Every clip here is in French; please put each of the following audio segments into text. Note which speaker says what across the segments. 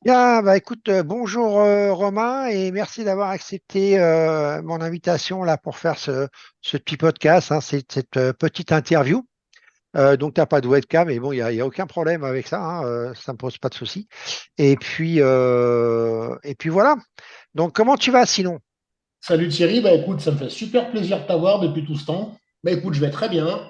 Speaker 1: Bien, bah écoute, bonjour Romain et merci d'avoir accepté mon invitation là pour faire ce petit podcast, hein, cette petite interview. Donc t'as pas de webcam, mais bon, il y a aucun problème avec ça, hein, ça me pose pas de souci. Et puis voilà. Donc comment tu vas sinon?
Speaker 2: Salut Thierry, bah écoute, ça me fait super plaisir de t'avoir depuis tout ce temps. Bah écoute, je vais très bien.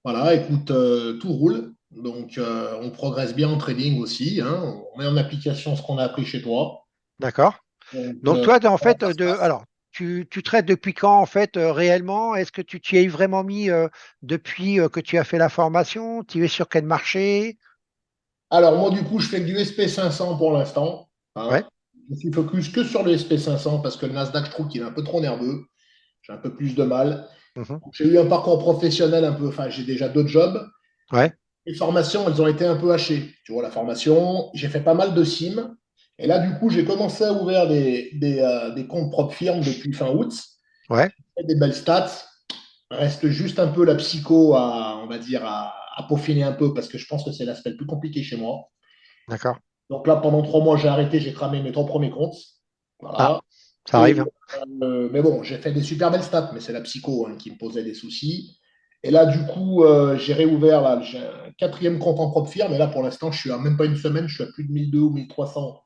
Speaker 2: Voilà, écoute, tout roule. Donc on progresse bien en trading aussi, hein. On met en application ce qu'on a appris chez toi.
Speaker 1: D'accord.
Speaker 2: Donc
Speaker 1: Donc toi, en
Speaker 2: comment
Speaker 1: fait,
Speaker 2: ça se passe?
Speaker 1: alors tu traites depuis quand en fait réellement? Est-ce que tu t'y es vraiment mis depuis que tu as fait la formation? Tu es sur quel marché?
Speaker 2: Alors moi du coup, je fais que du SP 500 pour l'instant,
Speaker 1: Ouais.
Speaker 2: hein. Je suis focus que sur le SP 500 parce que le Nasdaq, je trouve qu'il est un peu trop nerveux. J'ai un peu plus de mal.
Speaker 1: Mhm.
Speaker 2: J'ai eu un parcours professionnel un peu, enfin j'ai déjà d'autres jobs.
Speaker 1: Ouais.
Speaker 2: Les formations, elles ont été un peu hachées. Tu vois, la formation, j'ai fait pas mal de sim. Et là, du coup, j'ai commencé à ouvrir des comptes propres firmes depuis fin août.
Speaker 1: Ouais.
Speaker 2: Des belles stats. Reste juste un peu la psycho à, on va dire, à peaufiner un peu parce que je pense que c'est l'aspect le plus compliqué chez moi.
Speaker 1: D'accord.
Speaker 2: Donc là, pendant 3 mois, j'ai arrêté, j'ai cramé mes 3 premiers comptes.
Speaker 1: Ah,
Speaker 2: Voilà.
Speaker 1: ça
Speaker 2: Et,
Speaker 1: arrive, hein.
Speaker 2: mais bon, j'ai fait des super belles stats, mais c'est la psycho hein, qui me posait des soucis. Et là, du coup, j'ai réouvert, là, j'ai un quatrième compte en propre firme. Et là, pour l'instant, je suis à même pas une semaine, je suis à plus de 1 200 ou 1 300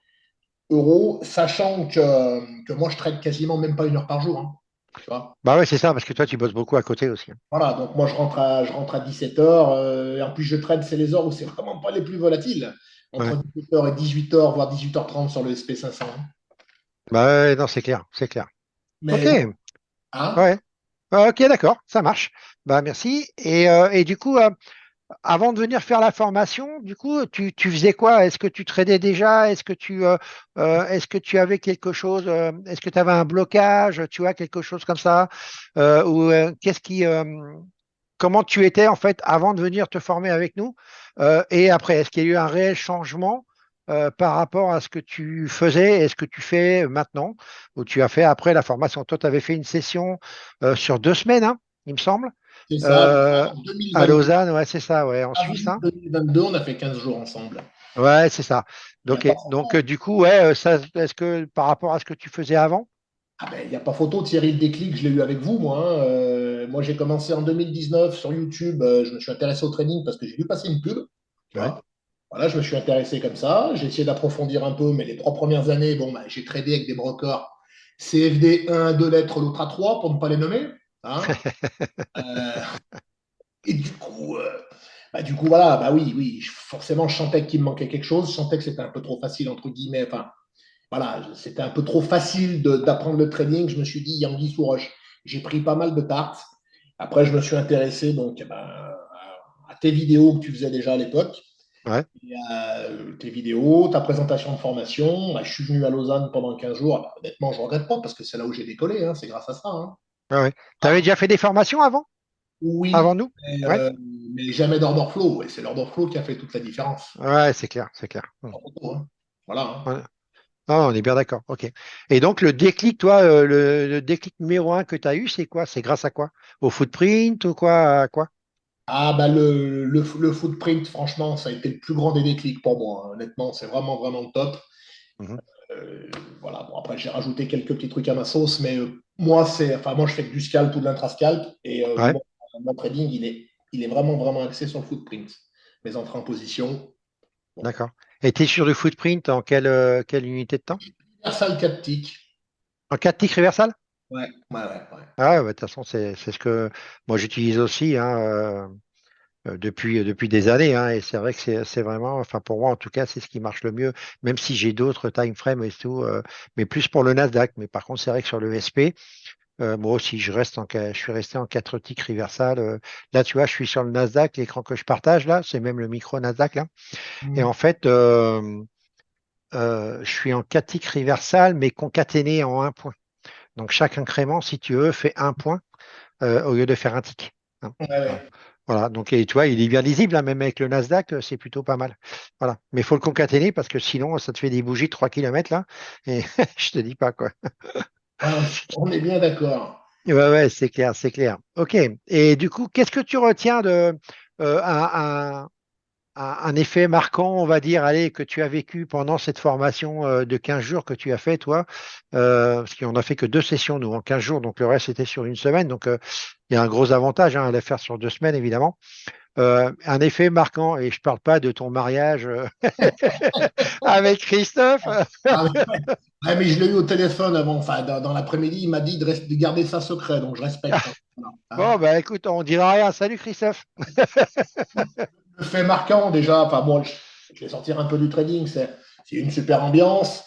Speaker 2: euros, sachant que moi, je trade quasiment même pas 1 heure par jour, hein. Tu vois.
Speaker 1: Bah ouais, c'est ça, parce que toi, tu bosses beaucoup à côté aussi, hein.
Speaker 2: Voilà, donc moi, je rentre à 17 h. Et en plus, je trade, c'est les heures où c'est vraiment pas les plus volatiles.
Speaker 1: Ouais.
Speaker 2: Entre 17 h et 18 h, voire 18 h 30 sur le SP 500.
Speaker 1: Bah ouais, non, c'est clair, c'est clair. Ok,
Speaker 2: Mais bon, hein.
Speaker 1: ouais. Ok, d'accord, ça marche. Bah merci. Et du coup, avant de venir faire la formation, du coup, tu faisais quoi? Est-ce que tu tradais déjà? Est-ce que tu avais quelque chose? Est-ce que tu avais un blocage? Tu vois, quelque chose comme ça? Ou comment tu étais en fait avant de venir te former avec nous? Et après, est-ce qu'il y a eu un réel changement par rapport à ce que tu faisais et ce que tu fais maintenant, ou tu as fait après la formation? Toi, tu avais fait une session sur 2 semaines, hein, il me semble,
Speaker 2: C'est ça,
Speaker 1: euh,
Speaker 2: en
Speaker 1: à
Speaker 2: 2022.
Speaker 1: Lausanne, ouais, c'est ça, ouais, en Suisse,
Speaker 2: Avril
Speaker 1: hein.
Speaker 2: 2022, on a fait 15 jours ensemble.
Speaker 1: Ouais, c'est ça.
Speaker 2: Il n'y a
Speaker 1: Donc,
Speaker 2: pas
Speaker 1: donc
Speaker 2: photo.
Speaker 1: du coup, ouais, ça, est-ce que par rapport à ce que tu faisais avant?
Speaker 2: Ah ben, il n'y a pas photo. Thierry, le déclic, je l'ai eu avec vous, moi, hein. Moi, j'ai commencé en 2019 sur YouTube. Je me suis intéressé au training parce que j'ai vu passer une pub. Tu
Speaker 1: Ouais.
Speaker 2: vois. Voilà, je me suis intéressé comme ça. J'ai essayé d'approfondir un peu, mais les 3 premières années, bon, ben, j'ai tradé avec des brokers CFD 1 à 2 lettres, l'autre à 3 pour ne pas les nommer, hein. Euh, et du coup, voilà, bah oui, oui, forcément, je sentais qu'il me manquait quelque chose. Je sentais que c'était un peu trop facile, entre guillemets. Enfin, voilà, c'était un peu trop facile d'apprendre le trading. Je me suis dit, Yangi sous roche. J'ai pris pas mal de tartes. Après, je me suis intéressé donc, eh ben, à tes vidéos que tu faisais déjà à l'époque,
Speaker 1: Ouais.
Speaker 2: et tes vidéos, ta présentation de formation. Bah, je suis venu à Lausanne pendant 15 jours. Alors, honnêtement, je ne regrette pas parce que c'est là où j'ai décollé, hein, c'est grâce à ça, hein.
Speaker 1: Ouais, ouais. Tu avais
Speaker 2: Ah,
Speaker 1: déjà fait des formations avant?
Speaker 2: oui,
Speaker 1: Avant nous?
Speaker 2: mais,
Speaker 1: Ouais.
Speaker 2: mais jamais d'order flow. Et c'est l'order flow qui a fait toute la différence.
Speaker 1: Ouais, c'est clair, c'est clair.
Speaker 2: En photo, hein. Voilà, hein.
Speaker 1: Ouais. Ah, on est bien d'accord. OK. Et donc, le déclic, toi, le déclic numéro un que tu as eu, c'est quoi? C'est grâce à quoi? Au footprint ou quoi? À quoi?
Speaker 2: Ah bah le footprint, franchement, ça a été le plus grand des déclics pour moi, hein. Honnêtement, c'est vraiment, vraiment top.
Speaker 1: Mhm.
Speaker 2: Euh, voilà, bon, après, j'ai rajouté quelques petits trucs à ma sauce, mais moi, je fais que du scalp ou de l'intrascalp, et
Speaker 1: Ouais,
Speaker 2: mon trading, il est vraiment, vraiment axé sur le footprint. Mes entrées en position. Bon.
Speaker 1: d'accord. Et tu es sur le footprint en quelle unité de temps?
Speaker 2: Universal 4 ticks.
Speaker 1: En 4 ticks reversal?
Speaker 2: Ouais, ouais, ouais, ouais.
Speaker 1: Ah, ouais, bah, de toute façon, c'est ce que moi j'utilise aussi, hein, depuis des années, hein, et c'est vrai que c'est vraiment, enfin pour moi en tout cas, c'est ce qui marche le mieux, même si j'ai d'autres time frames et tout, mais plus pour le Nasdaq. Mais par contre, c'est vrai que sur le SP, moi aussi, je suis resté en 4 ticks reversal. Là, tu vois, je suis sur le Nasdaq, l'écran que je partage là, c'est même le micro Nasdaq là. Et
Speaker 2: Hmm.
Speaker 1: en fait, je suis en 4 ticks reversal, mais concaténé en un point. Donc chaque incrément, si tu veux, fait un point au lieu de faire un tick, hein.
Speaker 2: Ouais,
Speaker 1: Voilà.
Speaker 2: ouais.
Speaker 1: Voilà. Donc, et tu vois, il est bien lisible, hein, même avec le Nasdaq, c'est plutôt pas mal. Voilà. Mais il faut le concaténer parce que sinon, ça te fait des bougies de 3 km là. Et je te dis pas quoi.
Speaker 2: Ah, on est bien d'accord.
Speaker 1: Ouais, ouais, c'est clair, c'est clair. OK. Et du coup, qu'est-ce que tu retiens de un, un effet marquant, on va dire, allez, que tu as vécu pendant cette formation de 15 jours que tu as fait, toi, parce qu'on n'a fait que 2 sessions, nous, en 15 jours, donc le reste était sur une semaine, donc il y a un gros avantage à la faire sur 2 semaines, évidemment. Un effet marquant, et je parle pas de ton mariage avec Christophe.
Speaker 2: Ah, ouais, mais je l'ai eu au téléphone avant, enfin, dans l'après-midi, il m'a dit de garder ça secret, donc je respecte, hein. Voilà,
Speaker 1: Bon,
Speaker 2: hein.
Speaker 1: bah écoute, on dira rien. Salut Christophe.
Speaker 2: Le fait marquant, déjà, enfin, moi, je vais sortir un peu du trading, c'est une super ambiance.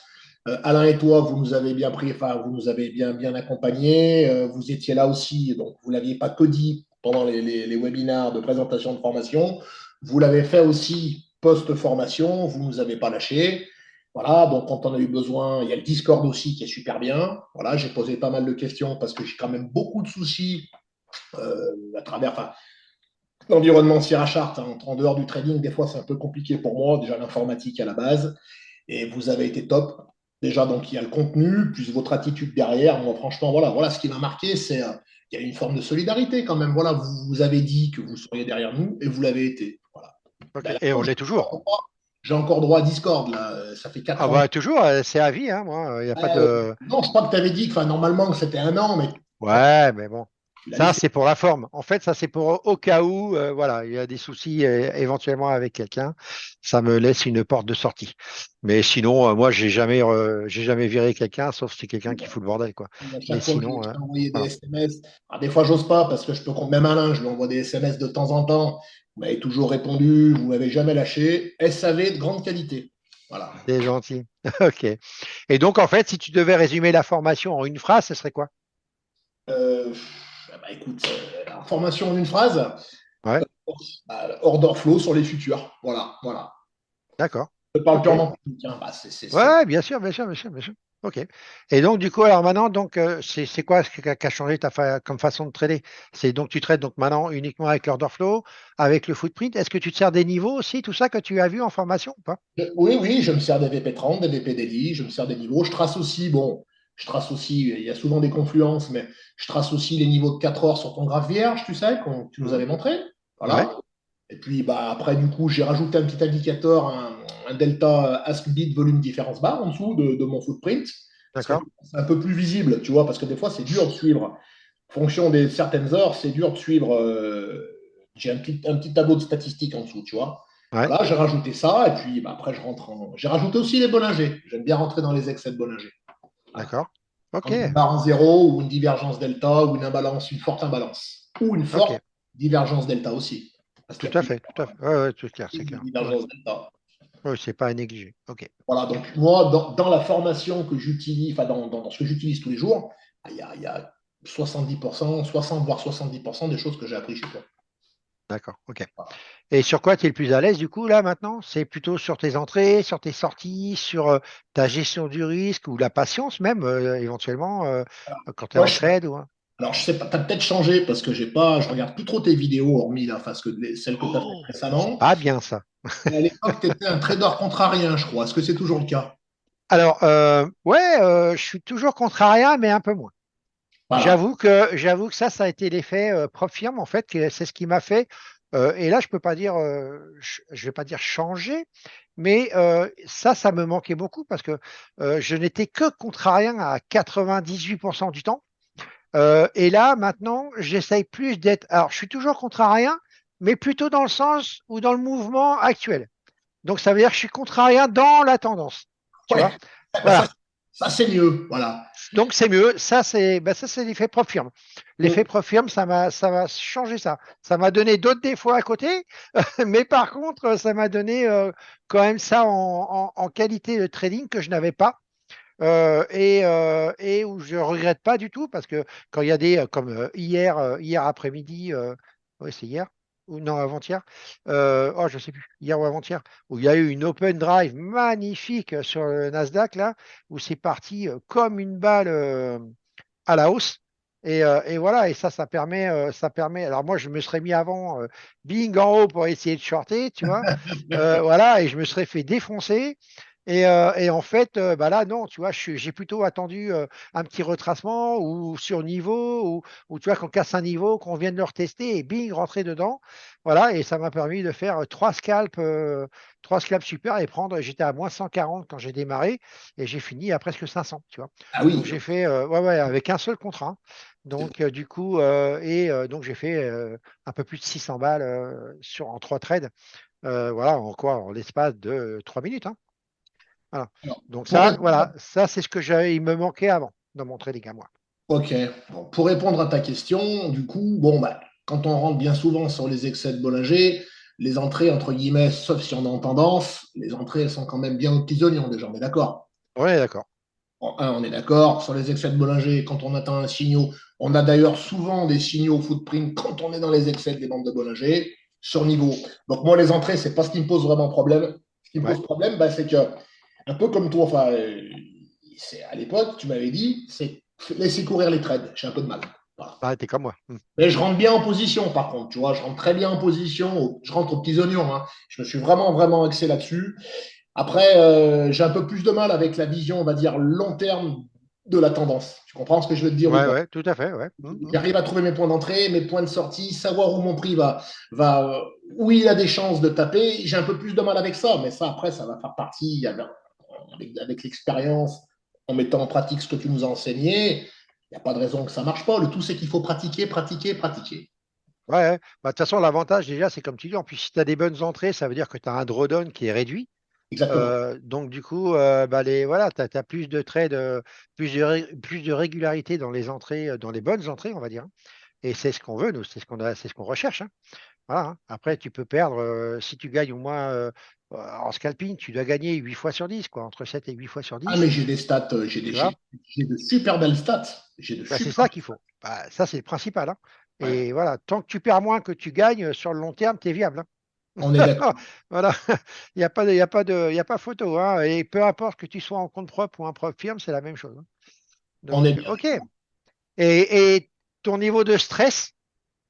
Speaker 2: Alain et toi, vous nous avez bien pris, enfin, vous nous avez bien accompagnés. Vous étiez là aussi, donc vous ne l'aviez pas que dit pendant les webinaires de présentation de formation. Vous l'avez fait aussi post-formation, vous ne nous avez pas lâchés. Voilà, donc quand on a eu besoin, il y a le Discord aussi qui est super bien. Voilà, j'ai posé pas mal de questions parce que j'ai quand même beaucoup de soucis à travers, enfin, l'environnement Sierra-Chart, hein, en dehors du trading, des fois c'est un peu compliqué pour moi, déjà l'informatique à la base, et vous avez été top. Déjà, donc il y a le contenu, plus votre attitude derrière. Moi, franchement, voilà ce qui m'a marqué, c'est il y a une forme de solidarité quand même. Voilà, vous avez dit que vous seriez derrière nous et vous l'avez été. Voilà.
Speaker 1: Ok.
Speaker 2: Ben, là,
Speaker 1: Et on l'est toujours.
Speaker 2: j'ai encore droit à Discord, là. Ça fait 4
Speaker 1: Ah
Speaker 2: ans.
Speaker 1: bah toujours, c'est à vie, hein, moi. Il n'y a pas
Speaker 2: Euh,
Speaker 1: de.
Speaker 2: non, je crois que tu avais dit que normalement que c'était un an, mais
Speaker 1: Ouais, mais bon.
Speaker 2: tu l'as
Speaker 1: Ça,
Speaker 2: laissé.
Speaker 1: c'est pour la forme. En fait, ça, c'est pour au cas où, voilà, il y a des soucis éventuellement avec quelqu'un. Ça me laisse une porte de sortie. Mais sinon, moi, j'ai jamais viré quelqu'un, sauf si c'est quelqu'un qui fout le bordel, quoi.
Speaker 2: À
Speaker 1: Mais
Speaker 2: chaque fois que je
Speaker 1: sinon,
Speaker 2: t'ai envoyé des
Speaker 1: voilà.
Speaker 2: SMS, alors des fois j'ose pas parce que je peux même Alain, je lui envoie des SMS de temps en temps. Vous m'avez toujours répondu, vous m'avez jamais lâché. SAV de grande qualité. Voilà.
Speaker 1: C'est gentil. Ok. Et donc, en fait, si tu devais résumer la formation en une phrase, ce serait quoi?
Speaker 2: Euh, bah, écoute, information en une phrase.
Speaker 1: Ouais,
Speaker 2: Order flow sur les futurs. Voilà.
Speaker 1: d'accord.
Speaker 2: Je parle
Speaker 1: Ok.
Speaker 2: purement technique, hein. Bah,
Speaker 1: Ouais, bien sûr, bien sûr, bien sûr, bien sûr. Ok. Et donc, du coup, alors maintenant, donc, c'est quoi ce qui a changé comme façon de trader? C'est donc tu trades donc maintenant uniquement avec l'order flow, avec le footprint. Est-ce que tu te sers des niveaux aussi, tout ça que tu as vu en formation ou pas?
Speaker 2: Oui, je me sers des VP30, des VP daily, je me sers des niveaux. Je trace aussi, il y a souvent des confluences, mais je trace aussi les niveaux de 4 heures sur ton graphe vierge, tu sais, que tu nous
Speaker 1: Mhm.
Speaker 2: avais montré.
Speaker 1: Ouais,
Speaker 2: Voilà. Et puis bah, après, du coup, j'ai rajouté un petit indicateur, un delta ask bid volume différence bar en dessous de mon footprint. Parce que
Speaker 1: d'accord.
Speaker 2: c'est un peu plus visible, tu vois, parce que des fois, c'est dur de suivre. En fonction des certaines heures, c'est dur de suivre. J'ai un petit tableau de statistiques en dessous, tu vois.
Speaker 1: Ouais,
Speaker 2: Voilà, j'ai rajouté ça, et puis bah, après, je rentre en. J'ai rajouté aussi les Bollinger. J'aime bien rentrer dans les excès de Bollinger. Voilà.
Speaker 1: d'accord. Ok,
Speaker 2: Quand une barre en zéro, ou une divergence delta, ou une imbalance, une forte imbalance. Ou une
Speaker 1: ok.
Speaker 2: forte divergence delta aussi. Parce qu'il
Speaker 1: Tout
Speaker 2: y a
Speaker 1: à fait, tout à fait. Ouais, ouais, tout clair, c'est
Speaker 2: plusieurs
Speaker 1: clair. Ouais,
Speaker 2: divergences delta.
Speaker 1: ouais, c'est pas à négliger. Ok,
Speaker 2: Voilà, donc moi, dans la formation que j'utilise, enfin dans ce que j'utilise tous les jours, il y a 70%, 60 voire 70% des choses que j'ai appris chez toi.
Speaker 1: d'accord. Ok.
Speaker 2: Voilà.
Speaker 1: Et sur quoi tu es le plus à l'aise du coup là maintenant? C'est plutôt sur tes entrées, sur tes sorties, sur ta gestion du risque ou la patience même éventuellement quand tu es
Speaker 2: Moi,
Speaker 1: en trade ou...
Speaker 2: alors, je sais pas, tu as peut-être changé parce que je regarde plus trop tes vidéos, hormis là, parce que celles que tu as faites
Speaker 1: Oh, c'est
Speaker 2: récemment.
Speaker 1: pas bien ça.
Speaker 2: Mais à l'époque, tu étais un trader contrarien, je crois. Est-ce que c'est toujours le cas?
Speaker 1: Alors ouais, je suis toujours contrarian mais un peu moins.
Speaker 2: Voilà.
Speaker 1: J'avoue que ça a été l'effet propre firme en fait, que c'est ce qui m'a fait. Et là, je peux pas dire, je vais pas dire changer, mais ça me manquait beaucoup parce que je n'étais que contrarian à 98% du temps. Et là, maintenant, j'essaye plus d'être. Alors, je suis toujours contrarian, mais plutôt dans le sens ou dans le mouvement actuel. Donc, ça veut dire que je suis contrarian dans la tendance. Tu
Speaker 2: Ouais.
Speaker 1: vois?
Speaker 2: Eh ben,
Speaker 1: Voilà.
Speaker 2: ça c'est mieux. Voilà.
Speaker 1: Donc c'est mieux. Ça c'est l'effet Profirme. L'effet
Speaker 2: Mm.
Speaker 1: Profirme, ça m'a changé ça. Ça m'a donné d'autres défauts à côté, mais par contre, ça m'a donné quand même ça en qualité de trading que je n'avais pas. Et où je regrette pas du tout parce que quand il y a des comme hier après-midi, ouais c'est hier ou non avant-hier, oh je sais plus hier ou avant-hier où il y a eu une open drive magnifique sur le Nasdaq là où c'est parti comme une balle à la hausse. Et voilà, et ça permet. Alors moi, je me serais mis avant Bing en haut pour essayer de shorter, tu vois. Voilà, et je me serais fait défoncer. Et en fait, bah là, non, tu vois, j'ai plutôt attendu un petit retracement ou sur niveau, ou tu vois, qu'on casse un niveau, qu'on vienne le retester et bing, rentrer dedans. Voilà, et ça m'a permis de faire trois scalps super et prendre. J'étais à moins 140 quand j'ai démarré et j'ai fini à presque 500, tu vois.
Speaker 2: Ah
Speaker 1: Donc
Speaker 2: oui,
Speaker 1: j'ai fait, ouais, ouais, avec un seul contrat, hein.
Speaker 2: c'est
Speaker 1: Donc, du coup, donc j'ai fait un peu plus de 600 balles en trois trades. Voilà, en quoi? En l'espace de 3 minutes, hein. Voilà.
Speaker 2: alors,
Speaker 1: Donc
Speaker 2: pour
Speaker 1: ça,
Speaker 2: répondre,
Speaker 1: voilà, ça c'est ce que il me manquait avant dans mon trading à moi.
Speaker 2: ok. Bon, pour répondre à ta question, du coup, bon, bah, quand on rentre bien souvent sur les excès de Bollinger, les entrées, entre guillemets, sauf si on est en tendance, les entrées, elles sont quand même bien aux petits oignons, déjà, on est d'accord.
Speaker 1: Oui, d'accord.
Speaker 2: Bon, on est d'accord, sur les excès de Bollinger, quand on atteint un signal, on a d'ailleurs souvent des signaux footprint quand on est dans les excès des bandes de Bollinger, sur niveau. Donc moi, les entrées, c'est pas ce qui me pose vraiment problème. Ce qui me
Speaker 1: Ouais.
Speaker 2: pose problème, bah, c'est que, un peu comme toi, enfin, c'est à l'époque, tu m'avais dit, c'est laisser courir les trades. J'ai un peu de mal. Voilà.
Speaker 1: Bah, t'es comme moi.
Speaker 2: Mais je rentre bien en position, par contre, tu vois, je rentre très bien en position, je rentre aux petits oignons, hein. Je me suis vraiment, vraiment axé là-dessus. Après, j'ai un peu plus de mal avec la vision, on va dire, long terme de la tendance. Tu comprends ce que je veux te dire ou
Speaker 1: Ouais,
Speaker 2: pas?
Speaker 1: ouais, tout à fait, ouais.
Speaker 2: J'arrive à trouver mes points d'entrée, mes points de sortie, savoir où mon prix va où il a des chances de taper. J'ai un peu plus de mal avec ça, mais ça, après, ça va faire partie avec l'expérience, en mettant en pratique ce que tu nous as enseigné. Il n'y a pas de raison que ça ne marche pas. Le tout, c'est qu'il faut pratiquer, pratiquer, pratiquer.
Speaker 1: Ouais, ouais. Bah, de toute façon, l'avantage déjà, c'est comme tu dis, en plus, si tu as des bonnes entrées, ça veut dire que tu as un drawdown qui est réduit.
Speaker 2: Exactement.
Speaker 1: Donc, du coup, bah, voilà, tu as plus de trades, plus de régularité dans les entrées, dans les bonnes entrées, on va dire, hein. Et c'est ce qu'on veut, nous, c'est ce qu'on recherche, hein. Voilà, hein. Après, tu peux perdre, si tu gagnes au moins en scalping, tu dois gagner 8 fois sur 10, quoi, entre 7 et 8 fois sur
Speaker 2: Ah,
Speaker 1: 10,
Speaker 2: mais j'ai des stats,
Speaker 1: tu vois.
Speaker 2: j'ai de super belles stats. J'ai de
Speaker 1: Bah, c'est
Speaker 2: super
Speaker 1: ça
Speaker 2: belles
Speaker 1: qu'il faut. Bah, ça, c'est le principal, hein.
Speaker 2: stats. Ouais.
Speaker 1: Et voilà, tant que tu perds moins que tu gagnes, sur le long terme, tu es viable,
Speaker 2: On est d'accord.
Speaker 1: hein. Voilà, il y a pas photo, hein. Et peu importe que tu sois en compte propre ou en propre firme, c'est la même chose, hein.
Speaker 2: On est
Speaker 1: Donc,
Speaker 2: bien.
Speaker 1: OK. Et ton niveau de stress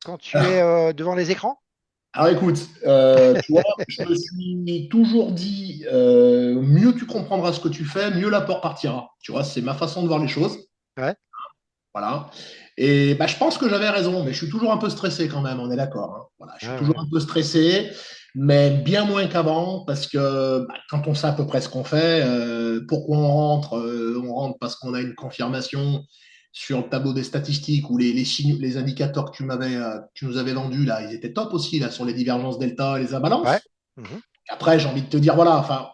Speaker 1: quand tu es devant les écrans?
Speaker 2: Alors écoute, tu vois, je me suis toujours dit, mieux tu comprendras ce que tu fais, mieux l'apport partira. Tu vois, c'est ma façon de voir les choses.
Speaker 1: Ouais,
Speaker 2: Voilà. Et bah, je pense que j'avais raison, mais je suis toujours un peu stressé quand même, on est d'accord, hein. Voilà, je suis
Speaker 1: ouais,
Speaker 2: toujours
Speaker 1: ouais.
Speaker 2: un peu stressé, mais bien moins qu'avant, parce que bah, quand on sait à peu près ce qu'on fait, pourquoi on rentre parce qu'on a une confirmation sur le tableau des statistiques ou les signaux, les indicateurs que tu nous avais vendus, là, ils étaient top aussi, là, sur les divergences delta et les
Speaker 1: Ouais.
Speaker 2: imbalances.
Speaker 1: Mhm.
Speaker 2: Après, j'ai envie de te dire, voilà, enfin,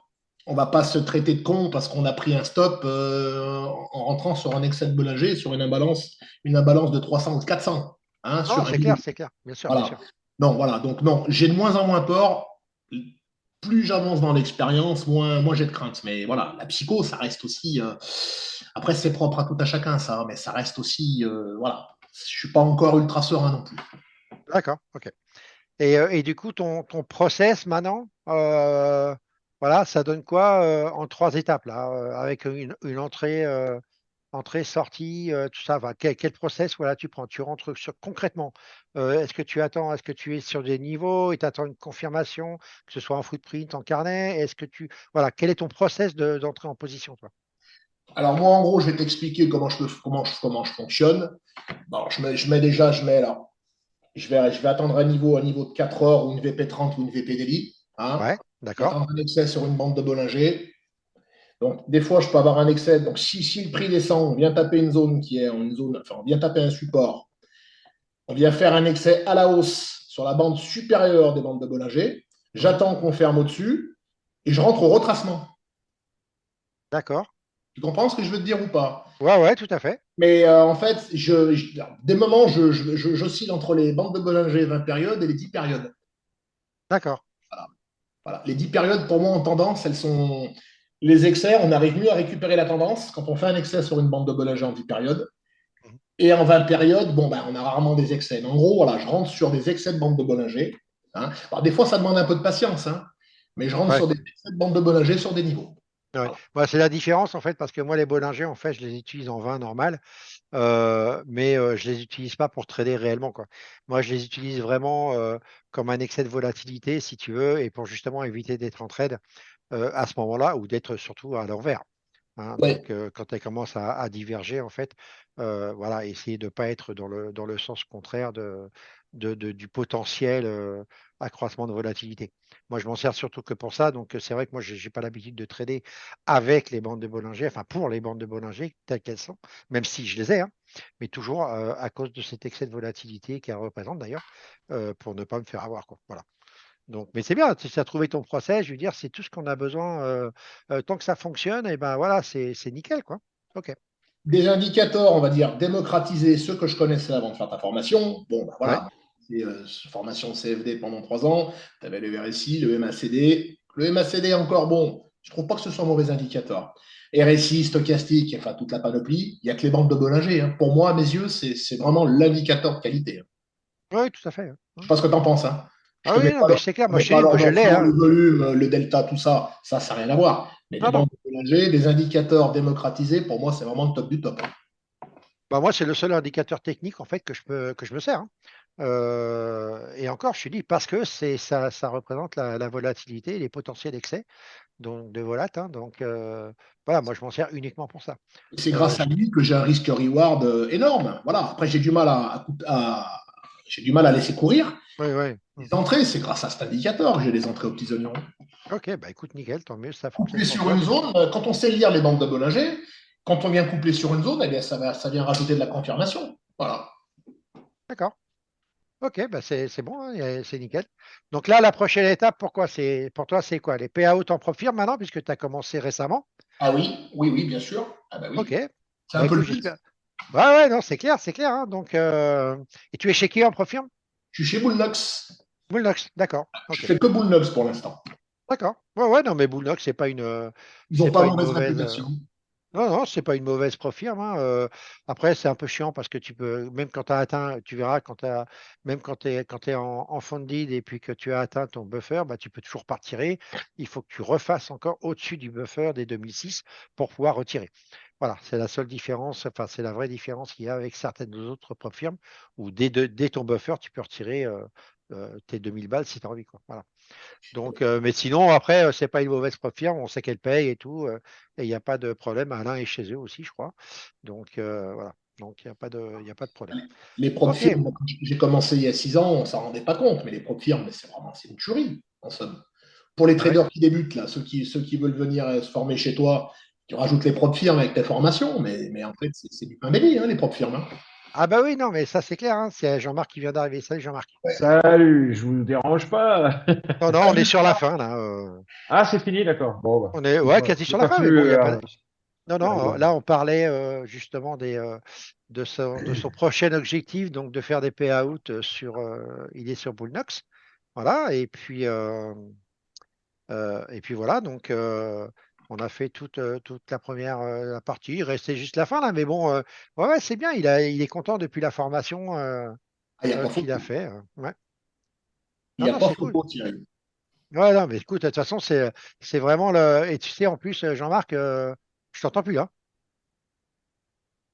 Speaker 2: on va pas se traiter de con parce qu'on a pris un stop en rentrant sur un excès de Bollinger, sur une imbalance de 300 ou de 400, hein,
Speaker 1: Non,
Speaker 2: sur un niveau.
Speaker 1: c'est clair, bien sûr, bien
Speaker 2: Voilà.
Speaker 1: sûr.
Speaker 2: Non, voilà. Donc, non, j'ai de moins en moins peur. Plus j'avance dans l'expérience, moins j'ai de crainte. Mais voilà, la psycho, ça reste aussi. Après, c'est propre à tout à chacun, ça, hein, mais ça reste aussi. Voilà. Je suis pas encore ultra serein non plus.
Speaker 1: D'accord, ok. Et du coup, ton process maintenant, voilà, ça donne quoi en trois étapes là, avec une entrée, entrée, sortie, tout ça. Enfin, quel process voilà, tu prends? Tu rentres concrètement. Est-ce que tu es sur des niveaux et tu attends une confirmation, que ce soit en footprint, en carnet? Voilà, quel est ton process d'entrée en position, toi?
Speaker 2: Alors, moi, en gros, je vais t'expliquer comment je fonctionne. Bon, je mets là. Je vais attendre un niveau de 4 heures ou une VP30 ou une VP daily, hein.
Speaker 1: Ouais,
Speaker 2: Je vais
Speaker 1: d'accord.
Speaker 2: attendre un excès sur une bande de Bollinger. Donc, des fois, je peux avoir un excès. Donc, si le prix descend, on vient taper une zone qui est une zone, enfin, on vient taper un support. On vient faire un excès à la hausse sur la bande supérieure des bandes de Bollinger.
Speaker 1: Mhm.
Speaker 2: J'attends qu'on ferme au-dessus et je rentre au retracement.
Speaker 1: D'accord.
Speaker 2: Tu comprends ce que je veux te dire ou pas?
Speaker 1: Ouais, ouais, tout à fait.
Speaker 2: Mais en fait, des moments, j'oscille entre les bandes de Bollinger 20 périodes et les 10 périodes.
Speaker 1: D'accord.
Speaker 2: Voilà. Voilà. Les 10 périodes, pour moi, en tendance, elles sont. Les excès, on arrive mieux à récupérer la tendance quand on fait un excès sur une bande de Bollinger en 10 périodes.
Speaker 1: Mhm.
Speaker 2: Et en 20 périodes, bon, ben, on a rarement des excès. Mais en gros, voilà, je rentre sur des excès de bande de Bollinger, hein. Alors, des fois, ça demande un peu de patience, hein, mais je rentre
Speaker 1: Ouais.
Speaker 2: sur des excès de bande de Bollinger sur des niveaux.
Speaker 1: Ouais.
Speaker 2: Voilà.
Speaker 1: Moi, c'est la différence en fait, parce que moi, les Bollinger, en fait, je les utilise en vin normal, mais je les utilise pas pour trader réellement, quoi. Moi, je les utilise vraiment comme un excès de volatilité, si tu veux, et pour justement éviter d'être en trade. à ce moment-là, ou d'être surtout à l'envers. Hein.
Speaker 2: Ouais.
Speaker 1: Donc, quand elle commence à diverger, en fait, voilà, essayer de ne pas être dans le sens contraire du potentiel accroissement de volatilité. Moi, je m'en sers surtout que pour ça. Donc, c'est vrai que moi, je n'ai pas l'habitude de trader avec les bandes de Bollinger, enfin pour les bandes de Bollinger telles qu'elles sont, même si je les ai, hein, mais toujours à cause de cet excès de volatilité qu'elles représentent d'ailleurs, pour ne pas me faire avoir, quoi. Voilà. Donc, mais c'est bien, tu as trouvé ton process, je veux dire, c'est tout ce qu'on a besoin. Tant que ça fonctionne, et ben voilà, c'est nickel, quoi. OK.
Speaker 2: Des indicateurs, on va dire, démocratisés, ceux que je connaissais avant de faire ta formation. Bon, ben
Speaker 1: Ouais.
Speaker 2: voilà, c'est formation CFD pendant 3 ans. Tu avais le RSI, le MACD. Le MACD, encore bon, je trouve pas que ce soit un mauvais indicateur. RSI, stochastique, enfin toute la panoplie, il n'y a que les bandes de Bollinger. Hein. Pour moi, à mes yeux, c'est vraiment l'indicateur de qualité. Hein.
Speaker 1: Oui, tout à fait.
Speaker 2: Je sais
Speaker 1: Hein.
Speaker 2: pas ce que tu en penses. Hein.
Speaker 1: Ah oui, non, mais c'est clair,
Speaker 2: Je
Speaker 1: moi
Speaker 2: mets
Speaker 1: je te
Speaker 2: pas
Speaker 1: dis, moi
Speaker 2: l'ordre
Speaker 1: je l'ai,
Speaker 2: d'emploi, le
Speaker 1: hein.
Speaker 2: volume, le delta, tout ça. Ça n'a rien à voir. Mais les
Speaker 1: Non, non.
Speaker 2: bandes de Bollinger, des indicateurs démocratisés, pour moi, c'est vraiment le top du top. Hein.
Speaker 1: Bah, moi, c'est le seul indicateur technique en fait que je me sers. Hein. Et encore, je te dis, parce que ça représente la volatilité et les potentiels excès donc, de volat. Hein. Donc voilà, moi je m'en sers uniquement pour ça.
Speaker 2: C'est
Speaker 1: Euh,
Speaker 2: grâce à
Speaker 1: je-
Speaker 2: lui que j'ai un risque-reward énorme. Voilà. Après, j'ai du mal j'ai du mal à laisser courir.
Speaker 1: Oui, oui.
Speaker 2: Les entrées, c'est grâce à cet indicateur que j'ai des entrées aux petits oignons.
Speaker 1: Ok, bah écoute, nickel, tant mieux, ça fonctionne
Speaker 2: Coupler
Speaker 1: pour
Speaker 2: sur
Speaker 1: toi.
Speaker 2: une zone, quand on sait lire les bandes de Bollinger, quand on vient coupler sur une zone, eh bien, ça vient rajouter de la confirmation. Voilà.
Speaker 1: D'accord. Ok, bah c'est bon, hein, c'est nickel. Donc là, la prochaine étape, pour toi, c'est quoi? Les payout en profil maintenant, puisque tu as commencé récemment.
Speaker 2: Ah oui, oui, oui, bien sûr. Ah bah
Speaker 1: Ok.
Speaker 2: oui. C'est un
Speaker 1: Bah
Speaker 2: peu le
Speaker 1: écoute,
Speaker 2: but.
Speaker 1: j'espère. Ouais, ouais, non, c'est clair. Hein. Donc, et tu es chez qui en profil?
Speaker 2: Je suis chez Bullnox.
Speaker 1: Bullnox, d'accord.
Speaker 2: Je
Speaker 1: Ok.
Speaker 2: fais que Bullnox pour l'instant.
Speaker 1: D'accord. Ouais, ouais, non, mais Bullnox,
Speaker 2: Ils n'ont
Speaker 1: c'est
Speaker 2: pas
Speaker 1: pas une
Speaker 2: mauvaise
Speaker 1: mauvaise.
Speaker 2: réputation.
Speaker 1: Non, non, c'est pas une mauvaise profirme. Hein. Après, c'est un peu chiant parce que tu peux, même quand tu as atteint, tu verras, même quand tu es en funded et puis que tu as atteint ton buffer, bah, tu peux toujours pas retirer. Il faut que tu refasses encore au-dessus du buffer des 2006 pour pouvoir retirer. Voilà, c'est la seule différence, enfin, c'est la vraie différence qu'il y a avec certaines autres profirmes où dès ton buffer, tu peux retirer tes 2000 balles si tu as envie. Quoi. Voilà. Donc, mais sinon, après, c'est pas une mauvaise firme, on sait qu'elle paye et tout, et il n'y a pas de problème. Alain est chez eux aussi, je crois. Donc, voilà. Donc, il y a pas de problème.
Speaker 2: Les prop
Speaker 1: OK.
Speaker 2: firmes, quand j'ai commencé il y a 6 ans, on ne s'en rendait pas compte, mais les prop firmes, c'est une tuerie, en somme. Pour les
Speaker 1: Ouais.
Speaker 2: traders qui débutent, là, ceux qui veulent venir se former chez toi, tu rajoutes les prop firmes avec tes formations, mais en fait, c'est du pain béni, hein, les prop firmes. Hein.
Speaker 1: Ah bah oui, non, mais ça c'est clair, hein, c'est Jean-Marc qui vient d'arriver. Salut Jean-Marc.
Speaker 3: Salut, je vous dérange pas.
Speaker 1: Non, non, on est sur la fin là.
Speaker 3: Ah, c'est fini, d'accord. Bon, bah,
Speaker 1: On est
Speaker 3: j'ai
Speaker 1: ouais,
Speaker 3: pas,
Speaker 1: quasi
Speaker 3: j'ai
Speaker 1: sur la
Speaker 3: pas
Speaker 1: fin, mais
Speaker 3: pu
Speaker 1: bon, il y a pas. Non, non,
Speaker 3: arriver.
Speaker 1: là on parlait justement de son prochain objectif, donc de faire des payouts il est sur Bullnox. Voilà, et puis voilà, donc on a fait toute la première la partie. Il restait juste la fin là, mais bon, ouais, ouais, c'est bien. Il est content depuis la formation
Speaker 2: Ah, il n'y a pas
Speaker 1: qu'il a
Speaker 2: photo.
Speaker 1: fait. Ouais.
Speaker 2: Il
Speaker 1: Non,
Speaker 2: n'y a
Speaker 1: non,
Speaker 2: pas
Speaker 1: c'est cool.
Speaker 2: photo, Thierry.
Speaker 1: Ouais, non, mais écoute, de toute façon, c'est vraiment le. Et tu sais, en plus, Jean-Marc, je t'entends plus là.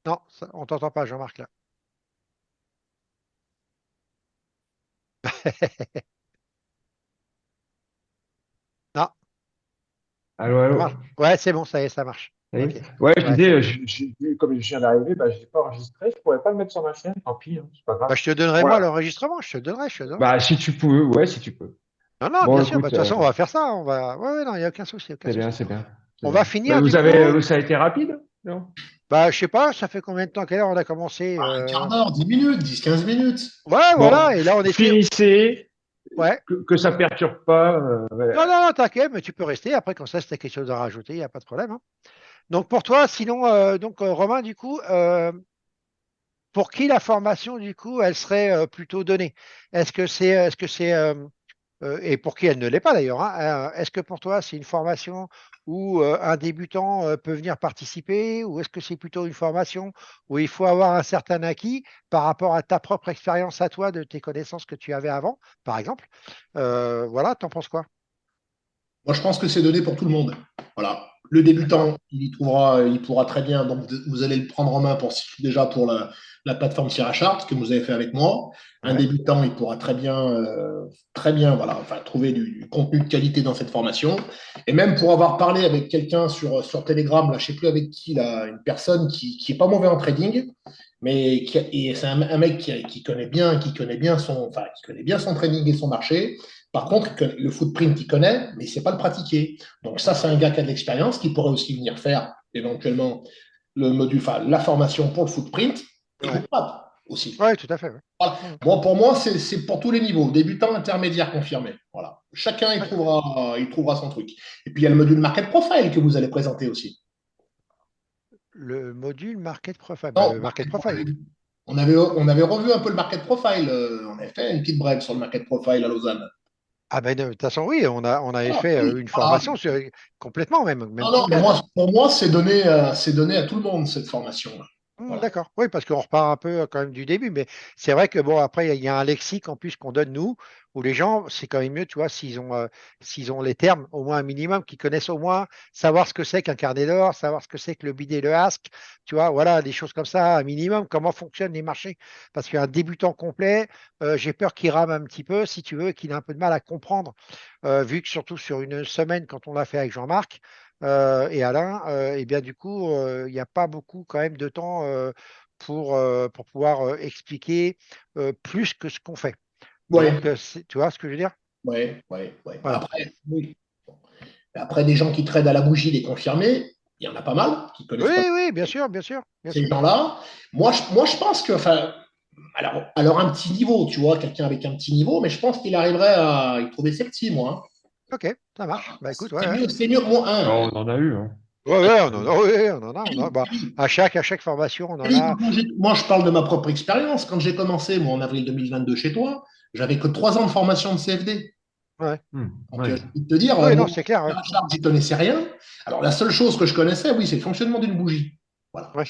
Speaker 1: Non, on t'entend pas, Jean-Marc là. Non,
Speaker 3: Allô,
Speaker 1: ça
Speaker 3: allô.
Speaker 1: marche. Ouais, c'est bon, ça y est, ça marche.
Speaker 3: Ça y est.
Speaker 1: Ok.
Speaker 3: Ouais, je
Speaker 1: Ouais, c'est
Speaker 3: disais,
Speaker 1: bon.
Speaker 3: comme je viens d'arriver, bah, je l'ai pas enregistré. Je pourrais pas le mettre sur ma chaîne. Tant pis, hein, c'est pas grave.
Speaker 1: Bah, je te donnerai moi
Speaker 3: Voilà.
Speaker 1: l'enregistrement, je te donnerai.
Speaker 3: Bah, si tu peux, ouais, si tu peux.
Speaker 1: Non, non, bien
Speaker 3: Bon,
Speaker 1: sûr, bah, de
Speaker 3: écoute,
Speaker 1: toute façon, on va faire ça. Ouais, ouais, non, il n'y a aucun souci, aucun
Speaker 3: c'est bien,
Speaker 1: souci.
Speaker 3: c'est bien, c'est
Speaker 1: On va
Speaker 3: bien.
Speaker 1: finir du
Speaker 3: Vous
Speaker 1: coup.
Speaker 3: avez, ça a été rapide, non?
Speaker 1: Bah, je sais pas, ça fait combien de temps, quelle heure on a commencé
Speaker 2: Un quart d'heure, 10 minutes, 10, 15 minutes.
Speaker 1: Ouais,
Speaker 3: Bon,
Speaker 1: voilà, et là on était.
Speaker 3: finissez,
Speaker 1: Ouais.
Speaker 3: que ça perturbe pas.
Speaker 1: Non, non, non, t'inquiète, mais tu peux rester. Après, comme ça, si t'as quelque chose à rajouter, il n'y a pas de problème. Hein. Donc pour toi, sinon, Romain, du coup, pour qui la formation, du coup, elle serait plutôt donnée? Est-ce que c'est, et pour qui elle ne l'est pas d'ailleurs, hein, est-ce que pour toi, c'est une formation où un débutant peut venir participer, ou est-ce que c'est plutôt une formation où il faut avoir un certain acquis par rapport à ta propre expérience à toi, de tes connaissances que tu avais avant, par exemple? Voilà, t'en penses quoi?
Speaker 2: Moi, je pense que c'est donné pour tout le monde. Voilà. Le
Speaker 1: D'accord.
Speaker 2: débutant, il pourra très bien, donc vous allez le prendre en main déjà pour la plateforme Sierra que vous avez fait avec moi. Un
Speaker 1: Ouais.
Speaker 2: débutant, il pourra très bien, voilà, enfin, trouver du contenu de qualité dans cette formation. Et même pour avoir parlé avec quelqu'un sur Telegram, là, je ne sais plus avec qui, là, une personne qui est pas mauvais en trading, mais et c'est un mec qui connaît bien son trading et son marché. Par contre, le footprint, il connaît, mais il ne sait pas le pratiquer. Donc ça, c'est un gars qui a de l'expérience, qui pourrait aussi venir faire éventuellement le module, enfin, la formation pour le footprint et
Speaker 1: Ouais.
Speaker 2: Bookmap aussi.
Speaker 1: Ouais, tout à fait. Ouais.
Speaker 2: Voilà.
Speaker 1: Mm.
Speaker 2: Pour moi, c'est pour tous les niveaux, débutant, intermédiaire, confirmé. Voilà. Chacun,
Speaker 1: D'accord.
Speaker 2: il trouvera son truc. Et puis, il y a le module Market Profile que vous allez présenter aussi.
Speaker 1: Le module Market Profile. Bah,
Speaker 2: Non,
Speaker 1: le Market
Speaker 2: Market
Speaker 1: Profile.
Speaker 2: Profile. On avait revu un peu le Market Profile. On avait fait une petite brève sur le Market Profile à Lausanne.
Speaker 1: Ah ben de toute façon, oui, on avait
Speaker 2: Voilà,
Speaker 1: fait
Speaker 2: oui,
Speaker 1: une
Speaker 2: voilà.
Speaker 1: formation complètement même
Speaker 2: Non, non, mais
Speaker 1: complète.
Speaker 2: pour moi, c'est donné à tout le monde, cette formation-là. Voilà.
Speaker 1: D'accord. Oui, parce qu'on repart un peu quand même du début, mais c'est vrai que bon, après, il y a un lexique en plus qu'on donne nous, où les gens, c'est quand même mieux, tu vois, s'ils ont les termes, au moins un minimum, qu'ils connaissent au moins, savoir ce que c'est qu'un carnet d'or, savoir ce que c'est que le bid et le ask, tu vois, voilà, des choses comme ça, un minimum, comment fonctionnent les marchés. Parce qu'un débutant complet, j'ai peur qu'il rame un petit peu, si tu veux, qu'il ait un peu de mal à comprendre, vu que surtout sur une semaine, quand on l'a fait avec Jean-Marc, et Alain, et bien du coup, il n'y a pas beaucoup quand même de temps pour pouvoir expliquer plus que ce qu'on fait.
Speaker 2: Ouais,
Speaker 1: Donc, tu vois ce que je veux dire?
Speaker 2: ouais, ouais, ouais.
Speaker 1: Voilà.
Speaker 2: Après, oui. Après, des gens qui tradent à la bougie, des confirmés, il y en a pas mal qui
Speaker 1: Oui,
Speaker 2: connaissent pas
Speaker 1: oui, bien sûr, bien sûr, bien
Speaker 2: ces
Speaker 1: sûr.
Speaker 2: gens-là. Je pense que, enfin, alors un petit niveau, tu vois, quelqu'un avec un petit niveau, mais je pense qu'il arriverait à y trouver ses petits, moi.
Speaker 1: Ok, ça marche. Bah écoute, ouais, ouais.
Speaker 2: C'est mieux que moi.
Speaker 3: Oh, on en a eu, hein.
Speaker 1: Ouais, ouais, on en a, ouais, on en a. Bah,
Speaker 2: Hein.
Speaker 1: à chaque formation, on en
Speaker 2: Eric,
Speaker 1: a.
Speaker 2: moi, je parle de ma propre expérience. Quand j'ai commencé, moi, en avril 2022 chez toi, j'avais que 3 ans de formation de CFD.
Speaker 1: Ouais.
Speaker 2: Donc,
Speaker 3: Ouais.
Speaker 2: j'ai envie de te dire,
Speaker 1: Oui, non,
Speaker 2: moi,
Speaker 1: c'est clair, ouais.
Speaker 2: Charles, j'y connaissais rien. Alors, la seule chose que je connaissais, oui, c'est le fonctionnement d'une bougie. Voilà.
Speaker 1: Ouais.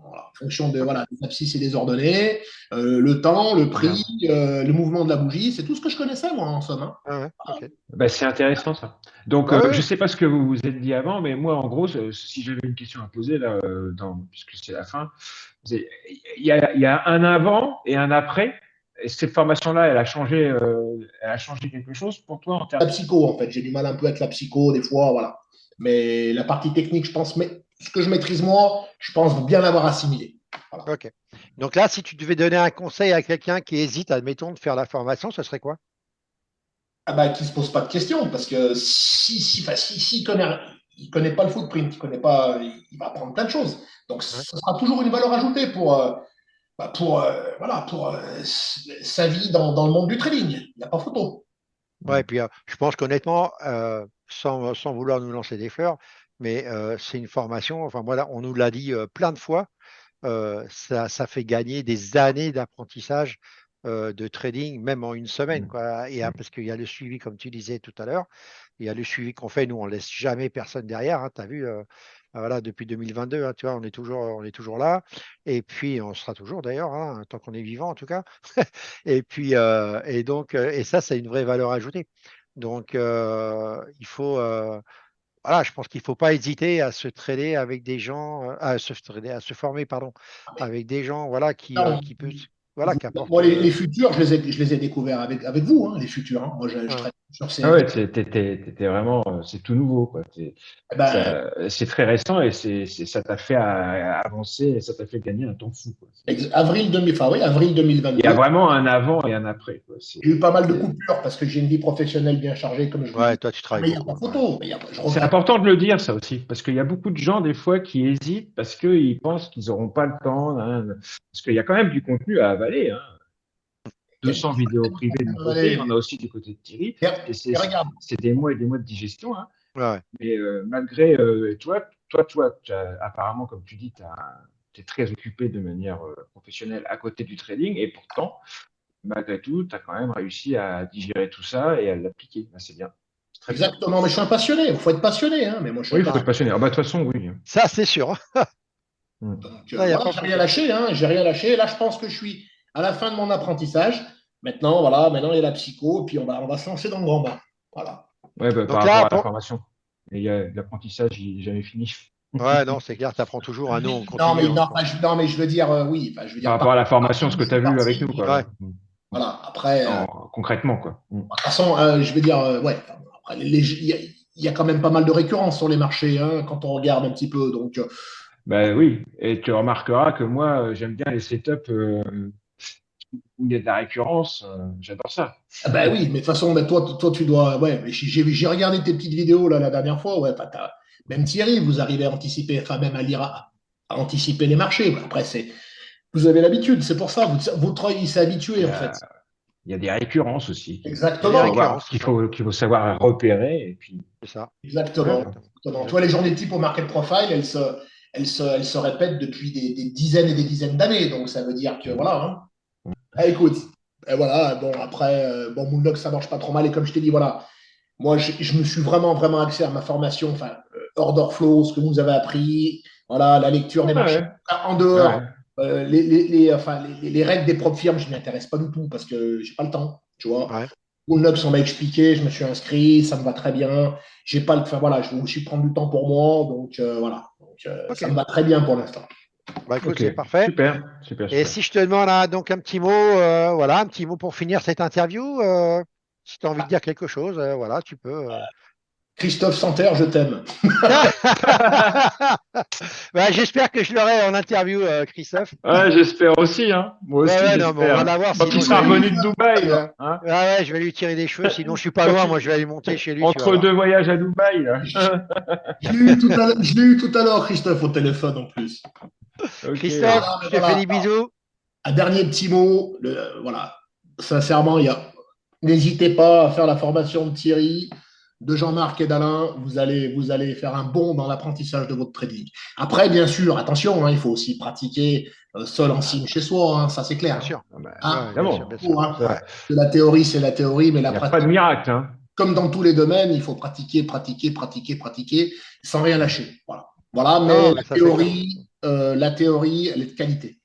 Speaker 2: Voilà. En fonction de,
Speaker 1: Ok.
Speaker 2: voilà, des abscisses et des ordonnées, le temps, le prix,
Speaker 3: Bien.
Speaker 2: le mouvement de la bougie, c'est tout ce que je connaissais, moi, en somme. Hein.
Speaker 1: Ah ouais, ok.
Speaker 3: Bah, c'est intéressant ça. Donc,
Speaker 1: Ouais,
Speaker 3: je ne
Speaker 1: ouais.
Speaker 3: sais pas ce que vous vous êtes dit avant, mais moi, en gros, si j'avais une question à poser, là, puisque c'est la fin, il y a un avant et un après. Et cette formation-là, elle a changé quelque chose pour toi en termes.
Speaker 2: La psycho, en fait, j'ai du mal un peu avec la psycho, des fois, voilà. Mais la partie technique, je pense, mais ce que je maîtrise, moi, je pense bien l'avoir assimilé. Voilà.
Speaker 1: Ok. Donc là, si tu devais donner un conseil à quelqu'un qui hésite, admettons, de faire la formation, ce serait quoi?
Speaker 2: Ah bah, qui ne se pose pas de questions, parce que si il connaît pas le footprint, il va apprendre plein de choses. Donc,
Speaker 1: Ouais.
Speaker 2: ce sera toujours une valeur ajoutée voilà, pour sa vie dans le monde du trading. Il n'y a pas photo.
Speaker 1: Ouais, et puis je pense qu'honnêtement, sans vouloir nous lancer des fleurs, mais c'est une formation, enfin voilà, on nous l'a dit plein de fois, ça fait gagner des années d'apprentissage de trading, même en une semaine, quoi. Et parce qu'il y a le suivi, comme tu disais tout à l'heure, il y a le suivi qu'on fait, nous, on laisse jamais personne derrière, tu as vu, voilà, depuis 2022, hein, tu vois, on est toujours là, et puis on sera toujours d'ailleurs, hein, tant qu'on est vivant en tout cas. Et puis, et donc, et ça, c'est une vraie valeur ajoutée. Donc, voilà, je pense qu'il ne faut pas hésiter à se trader avec des gens, à se former, pardon, avec des gens, voilà,
Speaker 2: Non,
Speaker 1: voilà, qui apportent.
Speaker 2: moi, les futurs, je les ai découverts avec vous, hein, les futurs. Hein. Moi, je
Speaker 1: Ouais,
Speaker 2: travaille sur
Speaker 3: Ah
Speaker 2: CFD.
Speaker 3: ouais, t'étais vraiment, c'est tout nouveau, quoi.
Speaker 2: Eh ben,
Speaker 3: C'est très récent et ça t'a fait avancer et ça t'a fait gagner un temps fou, quoi.
Speaker 2: enfin, oui, avril
Speaker 3: Il y a
Speaker 2: 2022.
Speaker 3: vraiment un avant et un après, quoi.
Speaker 2: J'ai eu pas mal de
Speaker 3: C'est-
Speaker 2: coupures parce que j'ai une vie professionnelle bien chargée, comme je vous le
Speaker 1: ouais,
Speaker 2: dis.
Speaker 1: toi, tu
Speaker 2: Ah,
Speaker 1: travailles
Speaker 2: mais il n'y a pas
Speaker 1: beaucoup. Ouais.
Speaker 2: photo. Je
Speaker 3: C'est
Speaker 2: regrette.
Speaker 3: important de le dire, ça aussi, parce qu'il y a beaucoup de gens, des fois, qui hésitent parce qu'ils pensent qu'ils n'auront pas le temps, hein. Parce qu'il y a quand même du contenu à avaler, hein.
Speaker 2: Il y a
Speaker 3: 200 vidéos privées de mon côté, il y
Speaker 2: allez,
Speaker 3: en a aussi du côté de Thierry, et
Speaker 2: et regarde,
Speaker 3: c'est des mois et des mois de digestion, hein.
Speaker 1: Ouais, ouais.
Speaker 3: Mais malgré, apparemment, comme tu dis, tu es très occupé de manière professionnelle à côté du trading, et pourtant, malgré tout, tu as quand même réussi à digérer tout ça et à l'appliquer. Ben, c'est bien, c'est très bien.
Speaker 2: exactement. Mais je suis un passionné. Il faut être passionné, hein, mais moi, je suis un
Speaker 3: Oui, il faut
Speaker 2: passionné.
Speaker 3: être passionné. Ah, bah, de toute façon, oui.
Speaker 1: Ça, c'est sûr.
Speaker 3: Mm.
Speaker 2: Donc,
Speaker 1: Ça, il n'y a
Speaker 2: voilà,
Speaker 1: pas
Speaker 2: j'ai rien
Speaker 1: photo.
Speaker 2: lâché, hein, j'ai rien lâché. Là, je pense que je suis à la fin de mon apprentissage. Maintenant, il y a la psycho, et puis on va se lancer dans le grand bain. Voilà.
Speaker 3: Ouais, bah, par
Speaker 1: Donc là,
Speaker 3: rapport à la formation. Et l'apprentissage, il n'est jamais fini.
Speaker 1: Ouais, non, c'est clair, tu apprends toujours un nom en
Speaker 2: Non,
Speaker 1: continu.
Speaker 2: mais,
Speaker 1: Hein,
Speaker 2: non,
Speaker 1: je pense.
Speaker 2: non, mais je veux dire, oui, enfin, je veux
Speaker 3: Par
Speaker 2: dire,
Speaker 3: rapport à la formation, ce que tu as
Speaker 2: c'est
Speaker 3: vu avec nous,
Speaker 2: parti.
Speaker 1: Ouais,
Speaker 3: quoi.
Speaker 2: Voilà, après,
Speaker 3: Concrètement, quoi.
Speaker 2: de toute façon, je veux dire, ouais, après, il y a quand même pas mal de récurrence sur les marchés, hein, quand on regarde un petit peu. Donc,
Speaker 3: Ben oui, et tu remarqueras que moi, j'aime bien les setups où il y a de la récurrence. J'adore ça.
Speaker 2: ah ben oui, mais de toute façon, ben, toi, tu dois. Ouais, mais j'ai regardé tes petites vidéos là, la dernière fois. Ouais, enfin, même Thierry, vous arrivez à anticiper, enfin, même à lire, à anticiper les marchés. Après, vous avez l'habitude, c'est pour ça. Votre œil, il s'est
Speaker 3: Il
Speaker 2: habitué,
Speaker 3: y
Speaker 2: en fait.
Speaker 3: a, il y a des récurrences aussi
Speaker 1: il y a des
Speaker 2: Exactement.
Speaker 3: voir,
Speaker 1: récurrences,
Speaker 3: qu'il faut savoir repérer. Et puis,
Speaker 1: c'est ça.
Speaker 2: Exactement.
Speaker 3: voilà.
Speaker 1: Exactement.
Speaker 2: Exactement. Tu vois, les
Speaker 1: Exactement.
Speaker 2: journées type au market profile, elles se répètent depuis des dizaines et des dizaines d'années. Donc, ça veut dire que, voilà. Hein. Ah, écoute, et voilà, bon, après, bon, Moonlock, ça marche pas trop mal. Et comme je t'ai dit, voilà, moi, je me suis vraiment, vraiment axé à ma formation, enfin, order flow, ce que vous avez appris, voilà, la lecture des marchés.
Speaker 3: Ouais,
Speaker 2: En dehors,
Speaker 3: ouais.
Speaker 2: enfin, les règles des propres firmes, je ne m'y intéresse pas du tout parce que j'ai pas le temps, tu vois.
Speaker 1: Ouais.
Speaker 2: Moonlock, on m'a expliqué, je me suis inscrit, ça me va très bien. J'ai pas le, enfin, voilà, je vais aussi prendre du temps pour moi, donc voilà. Donc,
Speaker 1: Ok.
Speaker 2: ça me va très bien pour l'instant.
Speaker 1: Bah écoute,
Speaker 3: Ok,
Speaker 1: c'est parfait.
Speaker 3: super, super,
Speaker 1: Et
Speaker 3: super.
Speaker 1: si je te demande donc un petit mot, voilà, un petit mot pour finir cette interview, si tu as envie de dire quelque chose, voilà, tu peux.
Speaker 2: Christophe Santerre, je t'aime.
Speaker 1: Bah, j'espère que je l'aurai en interview, Christophe.
Speaker 3: Ouais, j'espère aussi, hein. Moi
Speaker 1: Ouais,
Speaker 3: aussi,
Speaker 1: ouais, non, mais on va
Speaker 3: j'espère.
Speaker 1: l'avoir,
Speaker 3: Quand il
Speaker 1: sinon je
Speaker 3: sera
Speaker 1: vais lui.
Speaker 3: revenu de Dubaï, là, hein.
Speaker 1: Ouais, ouais, je vais lui tirer des cheveux, sinon je suis pas
Speaker 3: Quand
Speaker 1: loin, moi je
Speaker 3: il-
Speaker 1: vais aller monter chez lui, tu vas
Speaker 3: Entre
Speaker 1: voir.
Speaker 3: deux voyages à Dubaï, là.
Speaker 2: Je l'ai eu tout à l'heure, Christophe, au téléphone en plus.
Speaker 3: Ok.
Speaker 2: Ah,
Speaker 1: Christophe,
Speaker 2: non,
Speaker 1: je
Speaker 2: mais
Speaker 1: te fais
Speaker 2: voilà.
Speaker 1: des bisous.
Speaker 2: Un dernier petit mot. Voilà. Sincèrement, n'hésitez pas à faire la formation de Thierry, de Jean-Marc et d'Alain. Vous allez faire un bond dans l'apprentissage de votre trading. Après, bien sûr, attention, hein, il faut aussi pratiquer seul en sim chez soi, hein, ça c'est clair.
Speaker 1: Bien sûr.
Speaker 3: Ah ben,
Speaker 2: Hein.
Speaker 1: Ouais, bien sûr,
Speaker 3: évidemment.
Speaker 1: bien sûr.
Speaker 2: Faut, hein.
Speaker 1: Ouais.
Speaker 2: La théorie, c'est la théorie, mais
Speaker 3: Il
Speaker 2: la
Speaker 3: n'y a pas de
Speaker 2: pratique,
Speaker 3: miracle, hein.
Speaker 2: comme dans tous les domaines, il faut pratiquer, pratiquer, pratiquer, pratiquer, sans rien lâcher. Voilà. Voilà, mais
Speaker 1: Non, mais ça c'est clair.
Speaker 2: la théorie, elle est de qualité.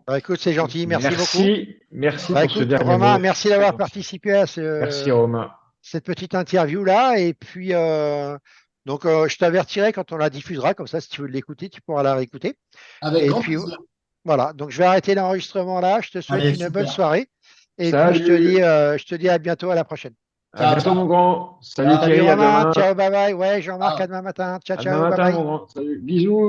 Speaker 1: Bah, écoute, c'est gentil, merci beaucoup.
Speaker 3: Merci
Speaker 1: Bah,
Speaker 3: pour ce
Speaker 1: écoute,
Speaker 3: dernier
Speaker 1: Romain,
Speaker 3: mot.
Speaker 1: merci
Speaker 3: Très
Speaker 1: d'avoir
Speaker 3: gentil.
Speaker 1: participé à
Speaker 3: Merci Romain.
Speaker 1: cette petite interview-là. Et puis, donc, je t'avertirai quand on la diffusera, comme ça, si tu veux l'écouter, tu pourras la réécouter.
Speaker 2: Avec
Speaker 1: Et
Speaker 2: grand
Speaker 1: puis,
Speaker 2: plaisir.
Speaker 1: voilà, donc je vais arrêter l'enregistrement là. Je te souhaite
Speaker 2: Allez,
Speaker 1: une bonne
Speaker 2: super.
Speaker 1: soirée. Et puis,
Speaker 3: Salut.
Speaker 1: je te dis à bientôt, à la prochaine.
Speaker 3: À
Speaker 2: Ciao,
Speaker 3: bientôt, mon
Speaker 2: ciao.
Speaker 3: grand. Salut
Speaker 2: Ciao.
Speaker 1: Salut
Speaker 3: Thierry, à
Speaker 1: Romain,
Speaker 3: demain.
Speaker 1: ciao, bye bye. Ouais, Jean-Marc, à
Speaker 2: Ciao.
Speaker 1: demain matin. Ciao,
Speaker 3: À demain
Speaker 1: ciao, bye
Speaker 3: matin,
Speaker 1: bye.
Speaker 3: mon grand. Salut. Bisous.